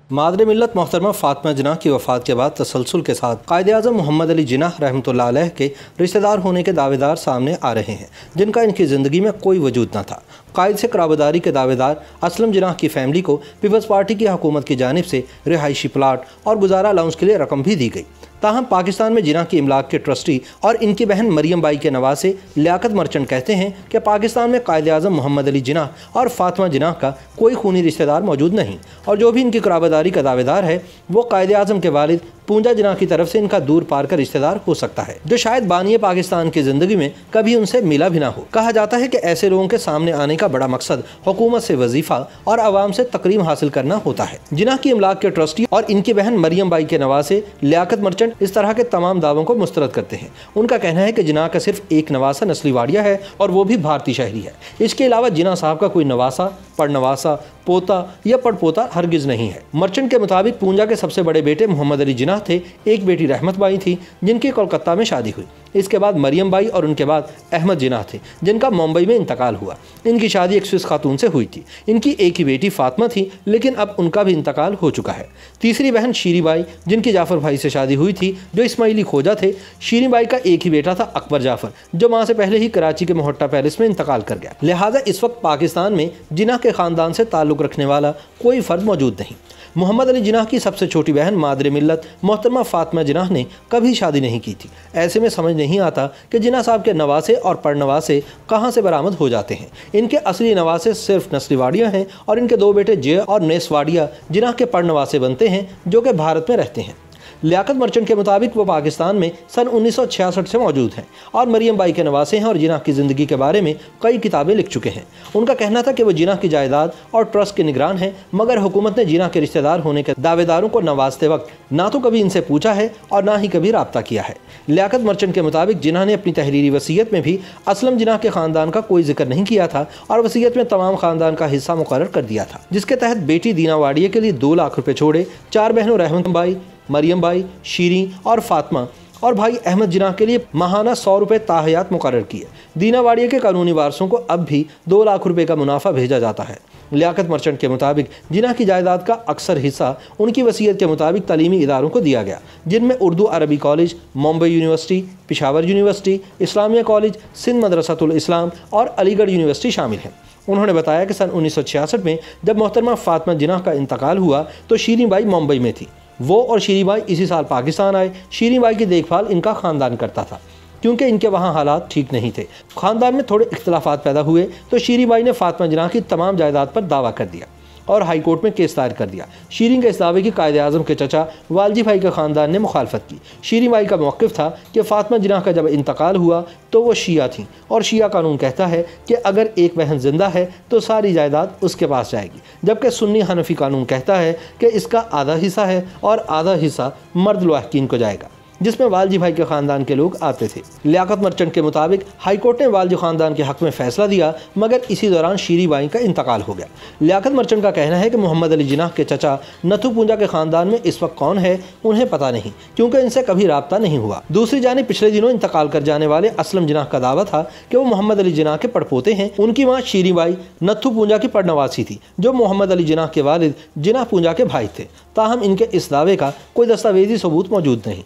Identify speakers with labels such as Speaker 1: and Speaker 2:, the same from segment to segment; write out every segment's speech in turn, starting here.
Speaker 1: मादरे मिल्लत मोहतरमा फातिमा जिन्नाह की वफ़ात के बाद तसलसल के साथ कायद-ए-आज़म मोहम्मद अली जिन्नाह रहमतुल्लाह अलैह के रिश्तेदार होने के दावेदार सामने आ रहे हैं, जिनका इनकी ज़िंदगी में कोई वजूद न था। कायद से कराबदारी के दावेदार असलम जिन्नाह की फैमिली को पीपल्स पार्टी की हुकूमत की जानिब से रिहायशी प्लाट और गुजारा अलाउंस के लिए रकम भी दी गई। ताहम पाकिस्तान में जिन्नाह की इमलाक के ट्रस्टी और इनकी बहन मरियम बाई के नवासे लियाकत मर्चेंट कहते हैं कि पाकिस्तान में कायद-ए-आज़म मोहम्मद अली जिन्नाह और फातिमा जिन्नाह का कोई खूनी रिश्तेदार मौजूद नहीं, और जो भी इनकी कराबदारी का दावेदार है वो कायद-ए-आज़म के वालिद पूंजा जिन्नाह की तरफ से इनका दूर पार का रिश्तेदार हो सकता है, जो शायद बानिए पाकिस्तान की जिंदगी में कभी उनसे मिला भी ना हो। कहा जाता है कि ऐसे लोगों के सामने आने का बड़ा मकसद हुकूमत से वजीफा और आवाम से तकरीम हासिल करना होता है। जिन्नाह की इमलाक के ट्रस्टी और इनकी बहन मरियम बाई के नवासे लियाकत मर्चेंट इस तरह के तमाम दावों को मुस्तरद करते हैं। उनका कहना है कि जिन्नाह का सिर्फ एक नवासा नस्ली वाड़िया है और वो भी भारतीय शहरी है। इसके अलावा जिन्नाह साहब का कोई नवासा, पड़नवासा, पोता या पड़पोता हरगिज नहीं है। मर्चेंट के मुताबिक पूंजा के सबसे बड़े बेटे मोहम्मद अली जिन्नाह थे, एक बेटी रहमत बाई थी जिनकी कोलकाता में शादी हुई। इसके बाद मरियम बाई और उनके बाद अहमद जिन्नाह थे जिनका मुंबई में इंतकाल हुआ। इनकी शादी एक स्विस खातून से हुई थी। इनकी एक ही बेटी फातिमा थी, लेकिन अब उनका भी इंतकाल हो चुका है। तीसरी बहन शीरी बाई जिनकी जाफ़र भाई से शादी हुई थी, जो इस्माइली खोजा थे। शीरी बाई का एक ही बेटा था अकबर जाफ़र, जो माँ से पहले ही कराची के मोहट्टा पैलेस में इंतकाल कर गया। लिहाजा इस वक्त पाकिस्तान में जिन्नाह के ख़ानदान से ताल्लुक़ रखने वाला कोई फ़र्द मौजूद नहीं। मोहम्मद अली जिन्नाह की सबसे छोटी बहन मादरे मिल्लत मोहतरमा फातिमा जिन्नाह ने कभी शादी नहीं की थी। ऐसे में समझ नहीं आता कि जिन्नाह साहब के नवासे और पड़नवासे कहाँ से बरामद हो जाते हैं। इनके असली नवासे सिर्फ नस्ली वाड़िया हैं और इनके दो बेटे जय और नेस वाड़िया जिन्नाह के पड़नवासे बनते हैं, जो कि भारत में रहते हैं। लियाकत मर्चेंट के मुताबिक वो पाकिस्तान में सन 1966 से मौजूद हैं और मरियम बाई के नवासे हैं और जिन्नाह की ज़िंदगी के बारे में कई किताबें लिख चुके हैं। उनका कहना था कि वो जिन्नाह की जायदाद और ट्रस्ट के निगरान हैं, मगर हुकूमत ने जिन्नाह के रिश्तेदार होने के दावेदारों को नवाजते वक्त ना तो कभी इनसे पूछा है और ना ही कभी रब्ता किया है। लियाकत मर्चेंट के मुताबिक जिन्नाह ने अपनी तहरीरी वसीयत में भी असलम जिन्नाह के ख़ानदान का कोई जिक्र नहीं किया था और वसीयत में तमाम ख़ानदान का हिस्सा मुकर्रर कर दिया था, जिसके तहत बेटी दीना वाड़िया के लिए 2 लाख रुपये छोड़े, 4 बहनों रहमत बाई, मरियम बाई, शीरी और फातिमा और भाई अहमद जिन्नाह के लिए माहाना 100 रुपये ताहयात मुकर्रर किए। दीना वाड़िया के कानूनी वारसों को अब भी 2 लाख रुपये का मुनाफा भेजा जाता है। लियाकत मर्चेंट के मुताबिक जिन्नाह की जायदाद का अक्सर हिस्सा उनकी वसीयत के मुताबिक तालीमी इदारों को दिया गया, जिनमें Urdu Arabi college, Mumbai university, Peshawar university, Islamia college, Sindh Madrasatul Islam और अलीगढ़ यूनिवर्सिटी शामिल हैं। उन्होंने बताया कि सन 1966 में जब मोहतरमा फातिमा जिन्नाह का इंतकाल हुआ तो शीरी बाई मुंबई में थी। वो और शीरी बाई इसी साल पाकिस्तान आए। शीरी बाई की देखभाल इनका ख़ानदान करता था, क्योंकि इनके वहाँ हालात ठीक नहीं थे। ख़ानदान में थोड़े इख्तलाफात पैदा हुए तो शीरी बाई ने फातिमा जिन्नाह की तमाम जायदाद पर दावा कर दिया और हाई कोर्ट में केस दायर कर दिया। शीरी के इस दावे की कायद-ए-आज़म के चचा वालजी भाई के ख़ानदान ने मुखालफत की। शीरी बाई का मौक़िफ़ था कि फातिमा जिन्नाह का जब इंतकाल हुआ तो वो शिया थी और शिया कानून कहता है कि अगर एक बहन जिंदा है तो सारी जायदाद उसके पास जाएगी, जबकि सुन्नी हनफी कानून कहता है कि इसका आधा हिस्सा है और आधा हिस्सा मर्द लवाहकीन को जाएगा, जिसमें वालजी भाई के ख़ानदान के लोग आते थे। लियाकत मर्चेंट के मुताबिक हाईकोर्ट ने वालजी ख़ानदान के हक़ में फ़ैसला दिया, मगर इसी दौरान शीरी बाई का इंतकाल हो गया। लियाकत मर्चेंट का कहना है कि मोहम्मद अली जिन्नाह के चचा नथु पूंजा के ख़ानदान में इस वक्त कौन है उन्हें पता नहीं, क्योंकि इनसे कभी रब्ता नहीं हुआ। दूसरी जानिब पिछले दिनों इंतकाल कर जाने वाले असलम जिन्नाह का दावा था कि वो मोहम्मद अली जिन्नाह के पड़पोते हैं। उनकी माँ शीरी बाई नथु पूंजा की पड़नवासी थी, जो मोहम्मद अली जिन्नाह के वालिद जिन्नाह पूंजा के भाई थे। ताहम इनके इस दावे का कोई दस्तावेजी सबूत मौजूद नहीं।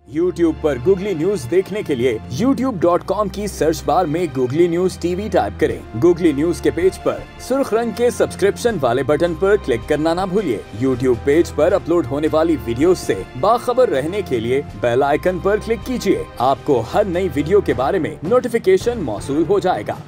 Speaker 2: YouTube पर गूगली न्यूज देखने के लिए youtube.com की सर्च बार में गूगली न्यूज टीवी टाइप करें। गूगली न्यूज के पेज पर सुर्ख रंग के सब्सक्रिप्शन वाले बटन पर क्लिक करना ना भूलिए। YouTube पेज पर अपलोड होने वाली वीडियोस से बाखबर रहने के लिए बेल आइकन पर क्लिक कीजिए। आपको हर नई वीडियो के बारे में नोटिफिकेशन मौसूल हो जाएगा।